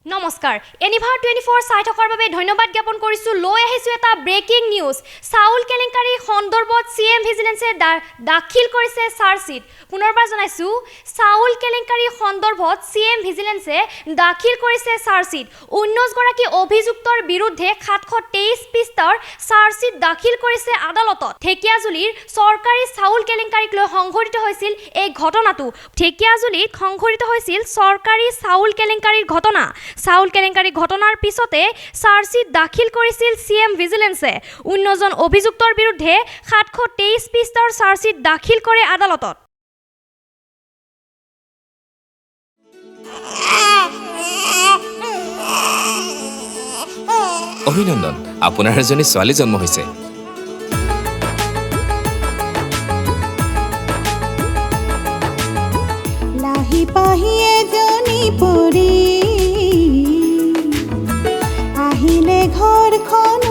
নমস্কাৰ এনিভাৰ 24 চাই থকাৰ বাবে ধন্যবাদ জ্ঞাপন কৰিছো লৈ আহিছো এটা ব্ৰেকিং নিউজ চাউল কেলেংকাৰী সন্দৰ্ভত সিএম ভিজিলেন্সে দাখিল কৰিছে চাৰ্জশিট পুনৰবাৰ জনাইছো চাউল কেলেংকাৰী সন্দৰ্ভত সিএম ভিজিলেন্সে দাখিল কৰিছে চাৰ্জশিট 19 গৰাকী অভিযুক্তৰ বিৰুদ্ধে 723 পৃষ্ঠাৰ চাৰ্জশিট দাখিল কৰিছে আদালতত ঠেকিয়াজুলিৰ চৰকাৰী চাউল কেলেংকাৰীক লৈ সংঘটিত হৈছিল এই ঘটনাটো ঠেকিয়াজুলিত সংঘটিত হৈছিল চৰকাৰী চাউল কেলেংকাৰীৰ ঘটনা চাউল কেলেংকাৰী ঘটনাৰ পিছতে চাৰ্জশিট দাখিল কৰিছিল সিএম ভিজিলেন্সে 19 জন অভিযুক্তৰ বিৰুদ্ধে 723 পৃষ্ঠাৰ চাৰ্জশিট দাখিল কৰে আদালতত অভিনন্দন আপোনাৰ এজনী ছোৱালী জন্ম হৈছে লাহি পাহি এজনী পৰি আহিলে ঘৰখন